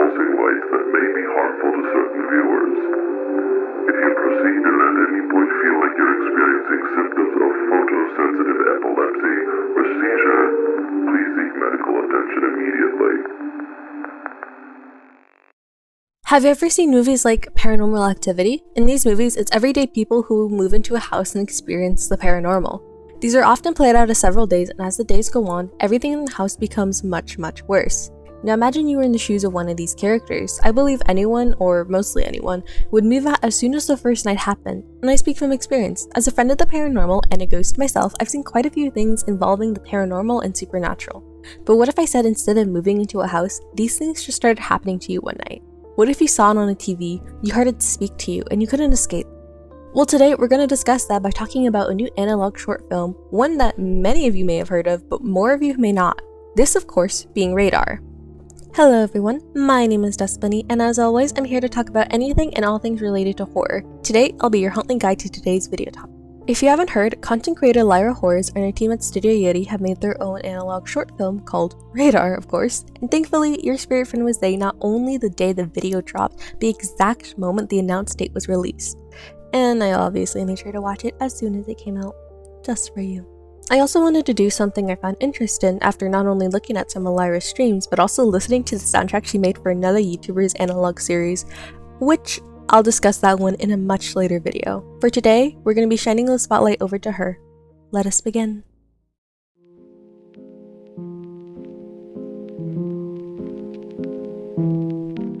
pulsing light that may be harmful to certain viewers. If you proceed and at any point feel like you're experiencing symptoms of photosensitive epilepsy or seizure, please seek medical attention immediately. Have you ever seen movies like Paranormal Activity? In these movies, it's everyday people who move into a house and experience the paranormal. These are often played out as several days, and as the days go on, everything in the house becomes much, much worse. Now imagine you were in the shoes of one of these characters. I believe anyone, or mostly anyone, would move out as soon as the first night happened, and I speak from experience. As a friend of the paranormal and a ghost myself, I've seen quite a few things involving the paranormal and supernatural. But what if I said instead of moving into a house, these things just started happening to you one night? What if you saw it on a TV, you heard it speak to you, and you couldn't escape? Well, today we're going to discuss that by talking about a new analog short film, one that many of you may have heard of, but more of you may not. This, of course, being Radar. Hello everyone, my name is Destiny, and as always, I'm here to talk about anything and all things related to horror. Today, I'll be your hunting guide to today's video topic. If you haven't heard, content creator Lyra Horrors and her team at Studio Yeti have made their own analog short film called Radar, of course, and thankfully, your spirit friend was there not only the day the video dropped, but the exact moment the announced date was released. And I obviously made sure to watch it as soon as it came out, just for you. I also wanted to do something I found interest in after not only looking at some of Lyra's streams, but also listening to the soundtrack she made for another YouTuber's analog series, which I'll discuss that one in a much later video. For today, we're going to be shining the spotlight over to her. Let us begin.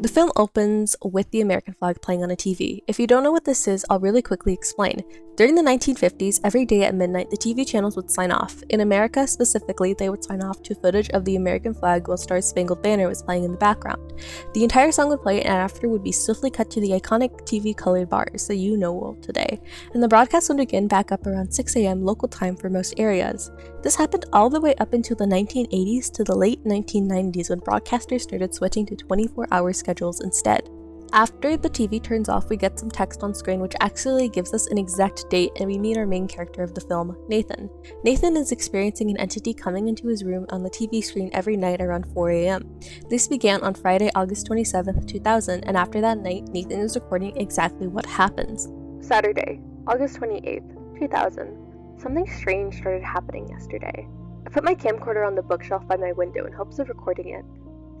The film opens with the American flag playing on a TV. If you don't know what this is, I'll really quickly explain. During the 1950s, every day at midnight, the TV channels would sign off. In America specifically, they would sign off to footage of the American flag while Star Spangled Banner was playing in the background. The entire song would play, and after would be swiftly cut to the iconic TV colored bars that you know well today. And the broadcast would begin back up around 6 a.m. local time for most areas. This happened all the way up until the 1980s to the late 1990s when broadcasters started switching to 24-hour schedules instead. After the TV turns off, we get some text on screen which actually gives us an exact date, and we meet our main character of the film, Nathan. Nathan is experiencing an entity coming into his room on the TV screen every night around 4 a.m. This began on Friday, August 27th, 2000, and after that night, Nathan is recording exactly what happens. Saturday, August 28th, 2000. Something strange started happening yesterday. I put my camcorder on the bookshelf by my window in hopes of recording it.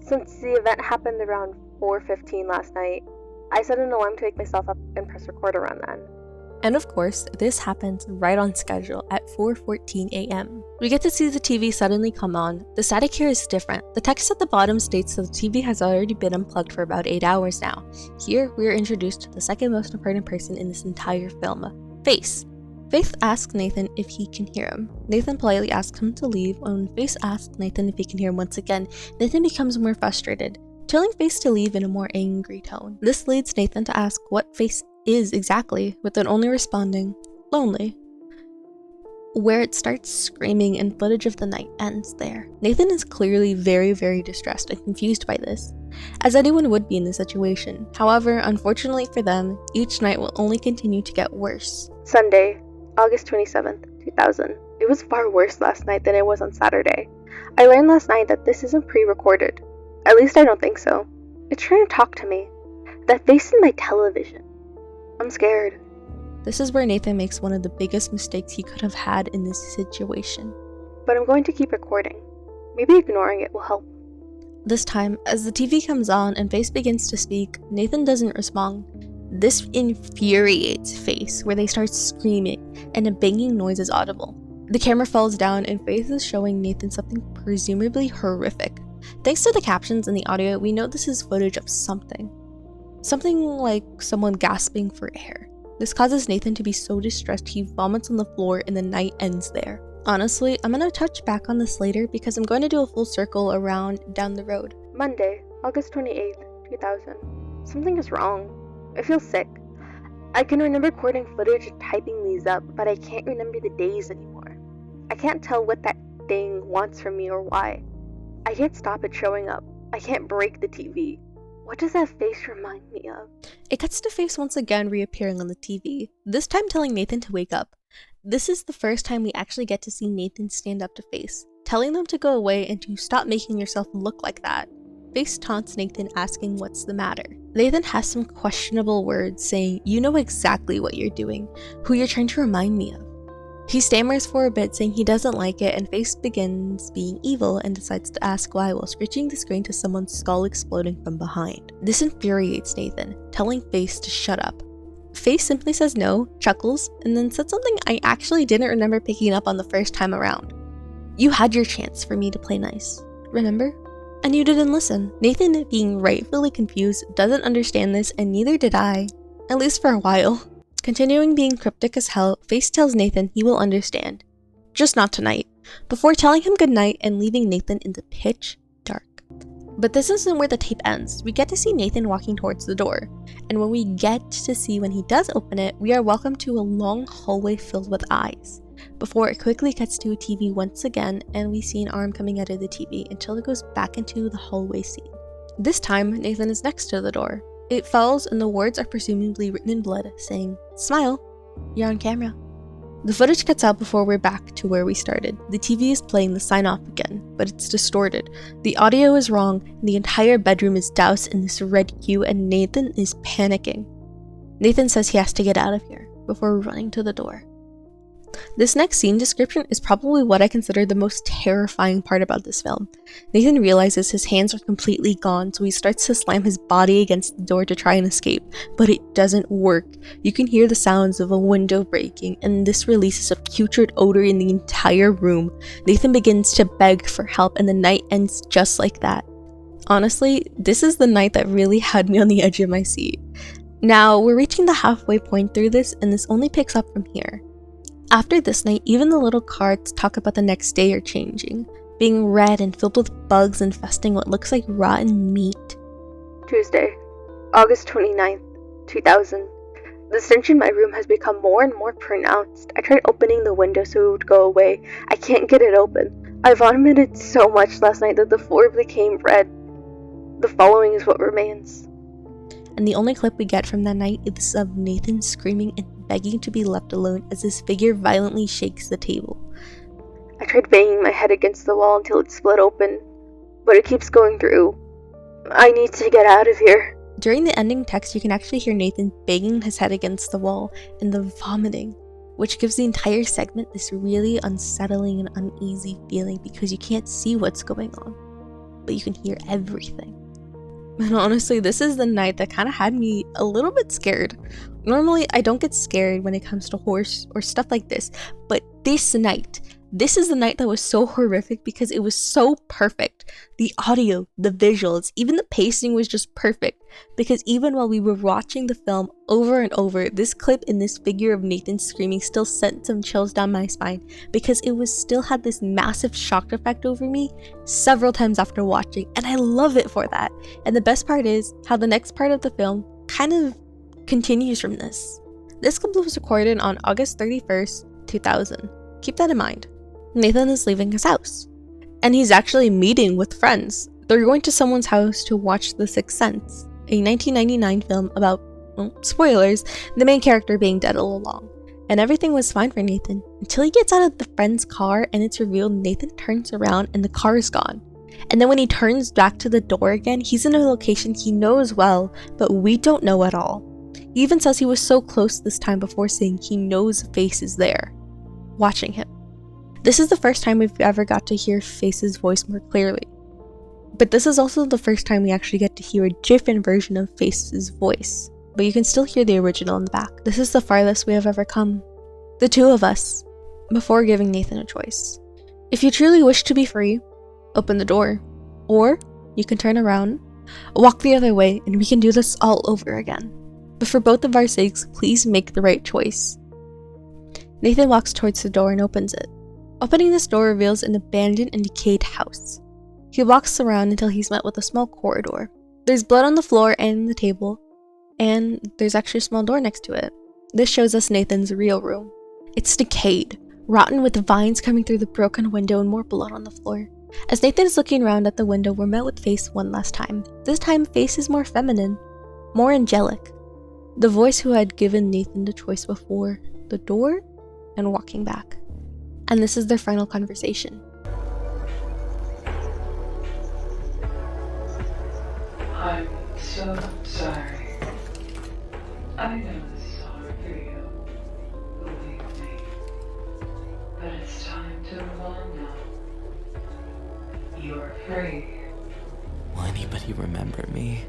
Since the event happened around 4:15 last night, I set an alarm to wake myself up and press record around then. And of course, this happens right on schedule at 4:14 a.m. We get to see the TV suddenly come on. The static here is different. The text at the bottom states that the TV has already been unplugged for about 8 hours now. Here, we are introduced to the second most important person in this entire film, Face. Faith asks Nathan if he can hear him. Nathan politely asks him to leave. When Faith asks Nathan if he can hear him once again, Nathan becomes more frustrated, telling Faith to leave in a more angry tone. This leads Nathan to ask what Faith is exactly, with it only responding, lonely. Where it starts screaming and footage of the night ends there. Nathan is clearly very, very distressed and confused by this, as anyone would be in this situation. However, unfortunately for them, each night will only continue to get worse. Sunday, August 27th, 2000. It was far worse last night than it was on Saturday. I learned last night that this isn't pre-recorded. At least I don't think so. It's trying to talk to me. That face in my television. I'm scared. This is where Nathan makes one of the biggest mistakes he could have had in this situation. But I'm going to keep recording. Maybe ignoring it will help. This time, as the TV comes on and Face begins to speak, Nathan doesn't respond. This infuriates Face, where they start screaming, and a banging noise is audible. The camera falls down, and Faith is showing Nathan something presumably horrific. Thanks to the captions and the audio, we know this is footage of something. Something like someone gasping for air. This causes Nathan to be so distressed he vomits on the floor, and the night ends there. Honestly, I'm gonna touch back on this later because I'm going to do a full circle around down the road. Monday, August 28th, 2000. Something is wrong. I feel sick. I can remember recording footage and typing these up, but I can't remember the days anymore. I can't tell what that thing wants from me or why. I can't stop it showing up. I can't break the TV. What does that face remind me of? It cuts to Face once again reappearing on the TV, this time telling Nathan to wake up. This is the first time we actually get to see Nathan stand up to Face, telling them to go away and to stop making yourself look like that. Face taunts Nathan, asking what's the matter. Nathan has some questionable words saying, "You know exactly what you're doing, who you're trying to remind me of." He stammers for a bit, saying he doesn't like it, and Face begins being evil and decides to ask why while screeching the screen to someone's skull exploding from behind. This infuriates Nathan, telling Face to shut up. Face simply says no, chuckles, and then said something I actually didn't remember picking up on the first time around. "You had your chance for me to play nice, remember? And you didn't listen." Nathan, being rightfully confused, doesn't understand this, and neither did I, at least for a while. Continuing being cryptic as hell, Face tells Nathan he will understand, just not tonight, before telling him goodnight and leaving Nathan in the pitch dark. But this isn't where the tape ends. We get to see Nathan walking towards the door, and when we get to see when he does open it, we are welcomed to a long hallway filled with eyes, before it quickly cuts to a TV once again, and we see an arm coming out of the TV until it goes back into the hallway scene. This time, Nathan is next to the door. It falls, and the words are presumably written in blood, saying, "Smile, you're on camera." The footage cuts out before we're back to where we started. The TV is playing the sign off again, but it's distorted. The audio is wrong, and the entire bedroom is doused in this red hue, and Nathan is panicking. Nathan says he has to get out of here before running to the door. This next scene description is probably what I consider the most terrifying part about this film. Nathan realizes his hands are completely gone, so he starts to slam his body against the door to try and escape, but it doesn't work. You can hear the sounds of a window breaking, and this releases a putrid odor in the entire room. Nathan begins to beg for help, and the night ends just like that. Honestly, this is the night that really had me on the edge of my seat. Now, we're reaching the halfway point through this, and this only picks up from here. After this night, even the little cards talk about the next day are changing, being red and filled with bugs infesting what looks like rotten meat. Tuesday, August 29th, 2000. The stench in my room has become more and more pronounced. I tried opening the window so it would go away. I can't get it open. I vomited so much last night that the floor became red. The following is what remains. And the only clip we get from that night is of Nathan screaming and begging to be left alone as his figure violently shakes the table. I tried banging my head against the wall until it split open, but it keeps going through. I need to get out of here. During the ending text, you can actually hear Nathan banging his head against the wall and the vomiting, which gives the entire segment this really unsettling and uneasy feeling because you can't see what's going on, but you can hear everything. And honestly, this is the night that kind of had me a little bit scared. Normally, I don't get scared when it comes to horror or stuff like this, but this is the night that was so horrific because it was so perfect. The audio, the visuals, even the pacing was just perfect, because even while we were watching the film over and over, this clip in this figure of Nathan screaming still sent some chills down my spine because it was still had this massive shock effect over me several times after watching, and I love it for that. And the best part is how the next part of the film kind of continues from this. This clip was recorded on August 31st, 2000. Keep that in mind. Nathan is leaving his house, and he's actually meeting with friends. They're going to someone's house to watch The Sixth Sense, a 1999 film about, well, spoilers, the main character being dead all along. And everything was fine for Nathan until he gets out of the friend's car and it's revealed Nathan turns around and the car is gone. And then when he turns back to the door again, he's in a location he knows well, but we don't know at all. He even says he was so close this time before, saying he knows a face is there, watching him. This is the first time we've ever got to hear Face's voice more clearly. But this is also the first time we actually get to hear a different version of Face's voice. But you can still hear the original in the back. This is the farthest we have ever come. The two of us, before giving Nathan a choice. If you truly wish to be free, open the door. Or you can turn around, walk the other way, and we can do this all over again. But for both of our sakes, please make the right choice. Nathan walks towards the door and opens it. Opening this door reveals an abandoned and decayed house. He walks around until he's met with a small corridor. There's blood on the floor and the table, and there's actually a small door next to it. This shows us Nathan's real room. It's decayed, rotten with vines coming through the broken window and more blood on the floor. As Nathan is looking around at the window, we're met with Face one last time. This time, Face is more feminine, more angelic. The voice who had given Nathan the choice before the door and walking back. And this is their final conversation. I'm so sorry. I know this is hard for you, believe me. But it's time to move on now. You're free. Will anybody remember me?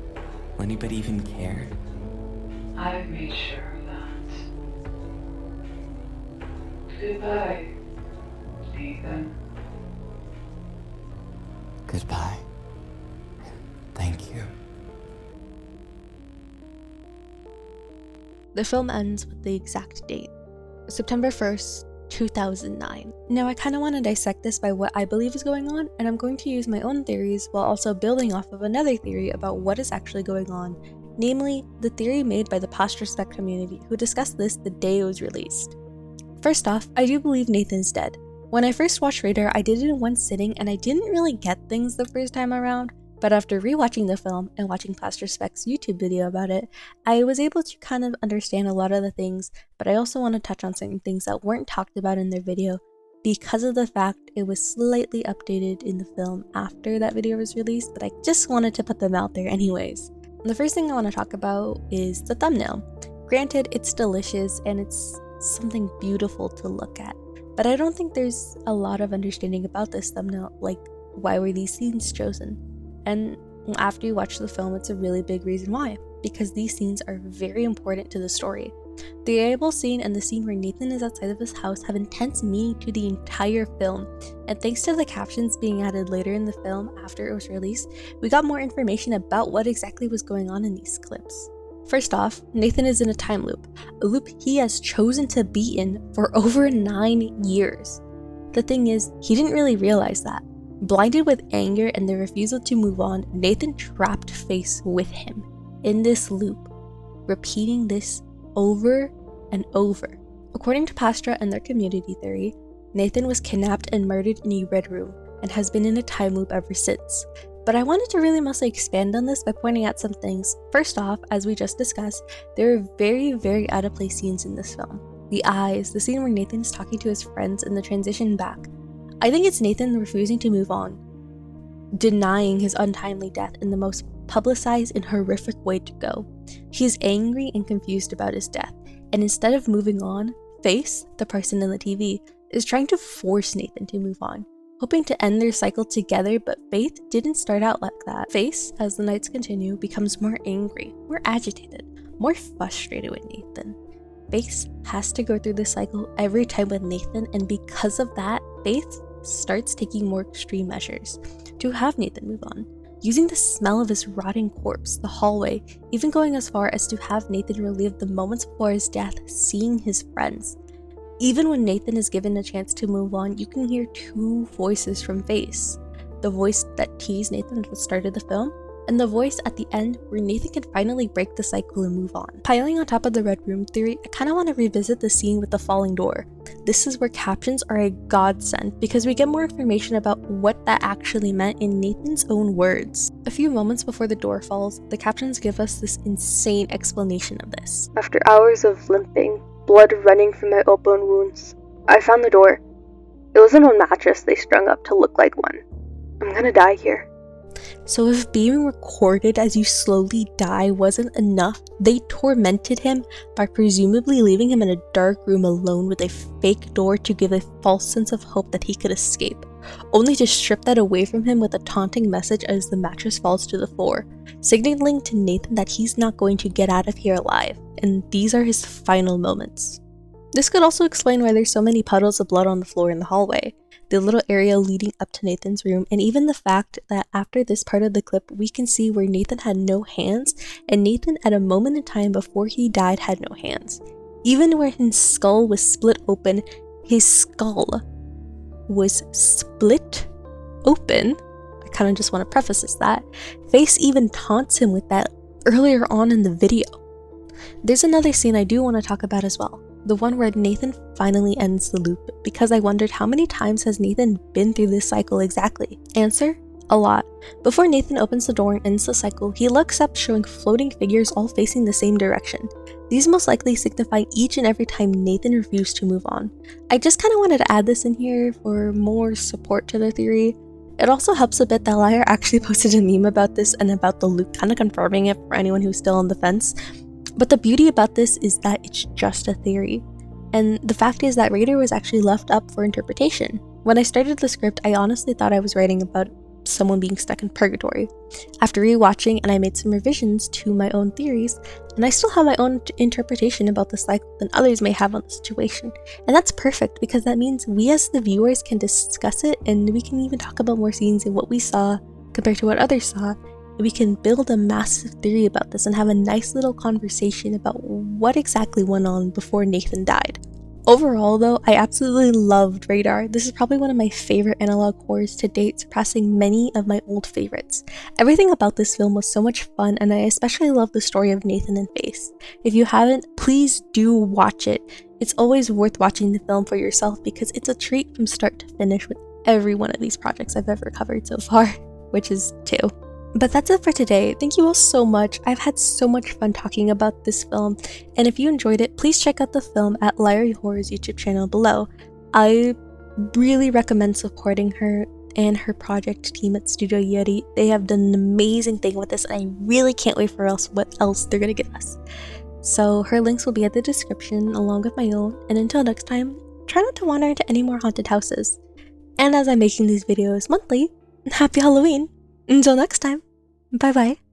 Will anybody even care? I've made sure of that. Goodbye, Nathan. Goodbye. Thank you. The film ends with the exact date, September 1st, 2009. Now I kind of want to dissect this by what I believe is going on, and I'm going to use my own theories while also building off of another theory about what is actually going on, namely the theory made by the post-respect community who discussed this the day it was released. First off, I do believe Nathan's dead. When I first watched Radar, I did it in one sitting and I didn't really get things the first time around, but after rewatching the film and watching post-respect's YouTube video about it, I was able to kind of understand a lot of the things, but I also want to touch on certain things that weren't talked about in their video because of the fact it was slightly updated in the film after that video was released, but I just wanted to put them out there anyways. The first thing I want to talk about is the thumbnail. Granted, it's delicious and it's something beautiful to look at, but I don't think there's a lot of understanding about this thumbnail, like why were these scenes chosen? And after you watch the film, it's a really big reason why, because these scenes are very important to the story. The Able scene and the scene where Nathan is outside of his house have intense meaning to the entire film, and thanks to the captions being added later in the film after it was released, we got more information about what exactly was going on in these clips. First off, Nathan is in a time loop, a loop he has chosen to be in for over 9 years. The thing is, he didn't really realize that. Blinded with anger and the refusal to move on, Nathan trapped Face with him in this loop, repeating this over and over. According to Pastra and their community theory, Nathan was kidnapped and murdered in a red room and has been in a time loop ever since. But I wanted to really mostly expand on this by pointing out some things. First off, as we just discussed, there are very out of place scenes in this film. The eyes, the scene where Nathan is talking to his friends, and the transition back. I think it's Nathan refusing to move on, denying his untimely death in the most publicized and horrific way to go. He is angry and confused about his death, and instead of moving on, Face, the person in the TV, is trying to force Nathan to move on, hoping to end their cycle together, but Faith didn't start out like that. Face, as the nights continue, becomes more angry, more agitated, more frustrated with Nathan. Face has to go through this cycle every time with Nathan, and because of that, Faith starts taking more extreme measures to have Nathan move on, using the smell of his rotting corpse, the hallway, even going as far as to have Nathan relive the moments before his death seeing his friends. Even when Nathan is given a chance to move on, you can hear two voices from Face. The voice that teased Nathan at the start of the film, and the voice at the end where Nathan can finally break the cycle and move on. Piling on top of the red room theory, I kind of want to revisit the scene with the falling door. This is where captions are a godsend because we get more information about what that actually meant in Nathan's own words. A few moments before the door falls, the captions give us this insane explanation of this. After hours of limping, blood running from my open wounds, I found the door. It was an old mattress they strung up to look like one. I'm gonna die here. So if being recorded as you slowly die wasn't enough, they tormented him by presumably leaving him in a dark room alone with a fake door to give a false sense of hope that he could escape, only to strip that away from him with a taunting message as the mattress falls to the floor, signaling to Nathan that he's not going to get out of here alive, and these are his final moments. This could also explain why there's so many puddles of blood on the floor in the hallway, the little area leading up to Nathan's room, and even the fact that after this part of the clip we can see where Nathan had no hands, and Nathan at a moment in time before he died had no hands. Even where his skull was split open, his skull was split open. I kind of just want to preface this that. Face even taunts him with that earlier on in the video. There's another scene I do want to talk about as well. The one where Nathan finally ends the loop, because I wondered how many times has Nathan been through this cycle exactly? Answer: a lot. Before Nathan opens the door and ends the cycle, he looks up showing floating figures all facing the same direction. These most likely signify each and every time Nathan refused to move on. I just kind of wanted to add this in here for more support to the theory. It also helps a bit that Lyra actually posted a meme about this and about the loop, kind of confirming it for anyone who's still on the fence. But the beauty about this is that it's just a theory. And the fact is that Raider was actually left up for interpretation. When I started the script, I honestly thought I was writing about someone being stuck in purgatory. After rewatching, and I made some revisions to my own theories, and I still have my own interpretation about the cycle than others may have on the situation. And that's perfect because that means we as the viewers can discuss it, and we can even talk about more scenes and what we saw compared to what others saw. And we can build a massive theory about this and have a nice little conversation about what exactly went on before Nathan died. Overall though, I absolutely loved Radar. This is probably one of my favorite analog horrors to date, surpassing many of my old favorites. Everything about this film was so much fun, and I especially love the story of Nathan and Faith. If you haven't, please do watch it. It's always worth watching the film for yourself because it's a treat from start to finish with every one of these projects I've ever covered so far, which is 2. But that's it for today. Thank you all so much. I've had so much fun talking about this film, and if you enjoyed it, please check out the film at Lyra Horror's YouTube channel below. I really recommend supporting her and her project team at Studio Yeti. They have done an amazing thing with this, and I really can't wait for what else they're gonna give us. So her links will be at the description along with my own, and until next time, try not to wander into any more haunted houses. And as I'm making these videos monthly, happy Halloween! Until next time, bye bye.